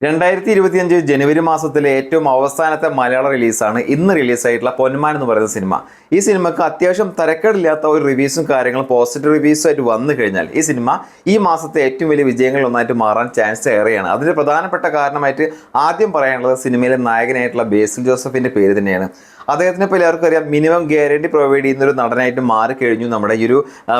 2025 ജനുവരി മാസത്തിലെ ഏറ്റവും അവസാനത്തെ മലയാള റിലീസാണ് ഇന്ന് റിലീസായിട്ടുള്ള പൊന്മാൻ എന്ന് പറയുന്ന സിനിമ. ഈ സിനിമക്ക് അത്യാവശ്യം തരക്കേടില്ലാത്ത ഒരു റിവ്യൂസും കാര്യങ്ങളും പോസിറ്റീവ് റിവ്യൂസും ആയിട്ട് വന്നു കഴിഞ്ഞാൽ ഈ സിനിമ ഈ മാസത്തെ ഏറ്റവും വലിയ വിജയങ്ങളിൽ ഒന്നായിട്ട് മാറാൻ ചാൻസ് ഏറെയാണ്. അതിന് പ്രധാനപ്പെട്ട കാരണമായിട്ട് ആദ്യം പറയാനുള്ളത് സിനിമയിലെ നായകനായിട്ടുള്ള ബേസിൽ ജോസഫിന്റെ പേര് തന്നെയാണ്. അദ്ദേഹത്തിനെ ഇപ്പോൾ എല്ലാവർക്കും അറിയാം, മിനിമം ഗ്യാരണ്ടി പ്രൊവൈഡ് ചെയ്യുന്ന ഒരു നടനായിട്ട് മാറി കഴിഞ്ഞു നമ്മുടെ ഈ ഒരു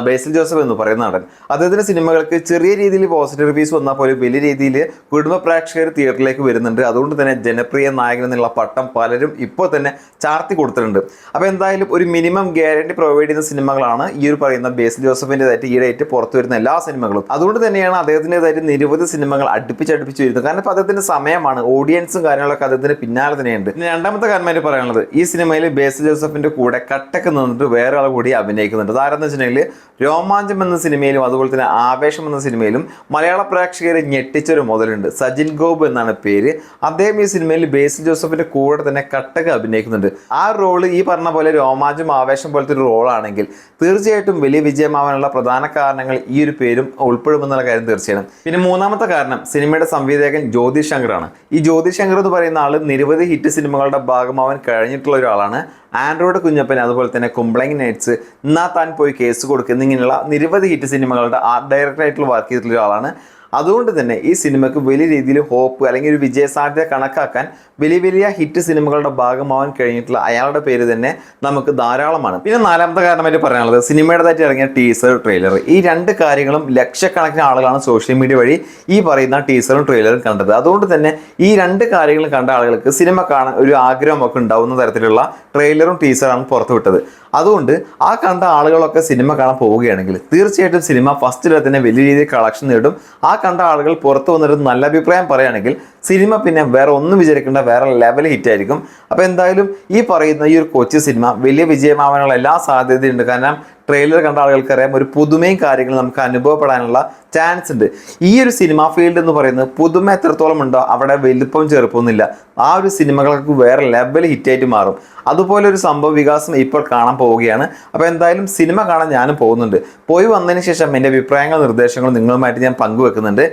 ബേസിൽ ജോസഫ് എന്ന് പറയുന്ന നടൻ. അദ്ദേഹത്തിന്റെ സിനിമകൾക്ക് ചെറിയ രീതിയിൽ പോസിറ്റീവ് റിവ്യൂസ് വന്നാൽ പോലും വലിയ രീതിയിൽ കുടുംബ പ്രേക്ഷകർ തിയേറ്ററിലേക്ക് വരുന്നുണ്ട്. അതുകൊണ്ട് തന്നെ ജനപ്രിയ നായകൻ എന്നുള്ള പട്ടം പലരും ഇപ്പോൾ തന്നെ ചാർത്തി കൊടുത്തിട്ടുണ്ട്. അപ്പോൾ എന്തായാലും ഒരു മിനിമം ഗ്യാരണ്ടി പ്രൊവൈഡ് ചെയ്യുന്ന സിനിമകളാണ് ഈ ഒരു പറയുന്ന ബേസിൽ ജോസഫിൻ്റെതായിട്ട് ഈടായിട്ട് പുറത്തു വരുന്ന എല്ലാ സിനിമകളും. അതുകൊണ്ട് തന്നെയാണ് അദ്ദേഹത്തിൻ്റെതായിട്ട് നിരവധി സിനിമകൾ അടുപ്പിച്ചടുപ്പിച്ച് വരുന്നത്. കാരണം ഇപ്പോൾ അദ്ദേഹത്തിന്റെ സമയമാണ്, ഓഡിയൻസും കാര്യങ്ങളൊക്കെ അദ്ദേഹത്തിന് പിന്നാലെ തന്നെയുണ്ട്. രണ്ടാമത്തെ കാര്യമായിട്ട് പറയാനുള്ളത്, ഈ സിനിമയിൽ ബേസിൽ ജോസഫിന്റെ കൂടെ കട്ടക്ക് നിന്നിട്ട് വേറെ ആൾ കൂടി അഭിനയിക്കുന്നുണ്ട്. അതാരെന്ന് വെച്ചിട്ടുണ്ടെങ്കിൽ രോമാഞ്ചം എന്ന സിനിമയിലും അതുപോലെ തന്നെ ആവേശം എന്ന സിനിമയിലും മലയാള പ്രേക്ഷകരെ ഞെട്ടിച്ചൊരു മുതലുണ്ട്. സജിൻ ഗോപ് എന്നാണ് പേര്. അദ്ദേഹം ഈ സിനിമയിൽ ബേസിൽ ജോസഫിന്റെ കൂടെ തന്നെ കട്ടക്ക് അഭിനയിക്കുന്നുണ്ട്. ആ റോള് ഈ പറഞ്ഞ പോലെ രോമാഞ്ചം ആവേശം പോലത്തെ ഒരു റോളാണെങ്കിൽ തീർച്ചയായിട്ടും വലിയ വിജയമാവാനുള്ള പ്രധാന കാരണങ്ങൾ ഈ ഒരു പേരും ഉൾപ്പെടുമെന്നുള്ള കാര്യം തീർച്ചയാണ്. പിന്നെ മൂന്നാമത്തെ കാരണം സിനിമയുടെ സംവിധായകൻ ജ്യോതി ശങ്കറാണ്. ഈ ജ്യോതി ശങ്കർ എന്ന് പറയുന്ന ആൾ നിരവധി ഹിറ്റ് സിനിമകളുടെ ഭാഗമാവാൻ കഴിഞ്ഞിട്ടുള്ള ഒരാളാണ്. ആൻഡ്രോയിഡ് കുഞ്ഞപ്പൻ, അതുപോലെ തന്നെ കുംബ്ലൈങ് നൈറ്റ്സ്, എന്നാ താൻ പോയി കേസ് കൊടുക്കുക, ഇങ്ങനെയുള്ള നിരവധി ഹിറ്റ് സിനിമകളുടെ ആർട്ട് ഡയറക്ടറായിട്ടുള്ള വർക്ക് ചെയ്തിട്ടുള്ള ഒരാളാണ്. അതുകൊണ്ട് തന്നെ ഈ സിനിമയ്ക്ക് വലിയ രീതിയിൽ ഹോപ്പ് അല്ലെങ്കിൽ ഒരു വിജയസാധ്യത കണക്കാക്കാൻ വലിയ ഹിറ്റ് സിനിമകളുടെ ഭാഗമാവാൻ കഴിഞ്ഞിട്ടുള്ള അയാളുടെ പേര് തന്നെ നമുക്ക് ധാരാളമാണ്. പിന്നെ നാലാമത്തെ കാരണമായിട്ട് പറയാനുള്ളത് സിനിമയുടേതായിട്ട് ഇറങ്ങിയ ടീസർ, ട്രെയിലർ. ഈ രണ്ട് കാര്യങ്ങളും ലക്ഷക്കണക്കിന് ആളുകളാണ് സോഷ്യൽ മീഡിയ വഴി ഈ പറയുന്ന ടീസറും ട്രെയിലറും കണ്ടത്. അതുകൊണ്ട് തന്നെ ഈ രണ്ട് കാര്യങ്ങളും കണ്ട ആളുകൾക്ക് സിനിമ കാണാൻ ഒരു ആഗ്രഹമൊക്കെ ഉണ്ടാവുന്ന തരത്തിലുള്ള ട്രെയിലറും ടീസറാണ് പുറത്തുവിട്ടത്. അതുകൊണ്ട് ആ കണ്ട ആളുകളൊക്കെ സിനിമ കാണാൻ പോവുകയാണെങ്കിൽ തീർച്ചയായിട്ടും സിനിമ ഫസ്റ്റ് ഡേ തന്നെ വലിയ രീതിയിൽ കളക്ഷൻ നേടും. ആ കണ്ട ആളുകൾ പുറത്തു വന്നിട്ട് നല്ല അഭിപ്രായം പറയുകയാണെങ്കിൽ സിനിമ പിന്നെ വേറെ ഒന്നും വിചാരിക്കേണ്ട വേറെ ലെവൽ ഹിറ്റ് ആയിരിക്കും. അപ്പോൾ എന്തായാലും ഈ പറയുന്ന ഈ ഒരു കൊച്ചു സിനിമ വലിയ വിജയമാവാനുള്ള എല്ലാ സാധ്യതയുണ്ട്. കാരണം ട്രെയിലർ കണ്ട ആളുകൾക്കറിയാം, ഒരു പുതുമയും കാര്യങ്ങളും നമുക്ക് അനുഭവപ്പെടാനുള്ള ചാൻസ് ഉണ്ട്. ഈ ഒരു സിനിമ ഫീൽഡ് എന്ന് പറയുന്നത് പുതുമ എത്രത്തോളം ഉണ്ടോ അവിടെ വലുപ്പവും ചെറുപ്പമൊന്നുമില്ല. ആ ഒരു സിനിമകൾക്ക് വേറെ ലെവൽ ഹിറ്റായിട്ട് മാറും. അതുപോലെ ഒരു സംഭവ വികാസം ഇപ്പോൾ കാണാൻ പോവുകയാണ്. അപ്പോൾ എന്തായാലും സിനിമ കാണാൻ ഞാനും പോകുന്നുണ്ട്. പോയി വന്നതിന് ശേഷം എൻ്റെ അഭിപ്രായങ്ങളും നിർദ്ദേശങ്ങളും നിങ്ങളുമായിട്ട് ഞാൻ പങ്കുവെക്കുന്നുണ്ട്.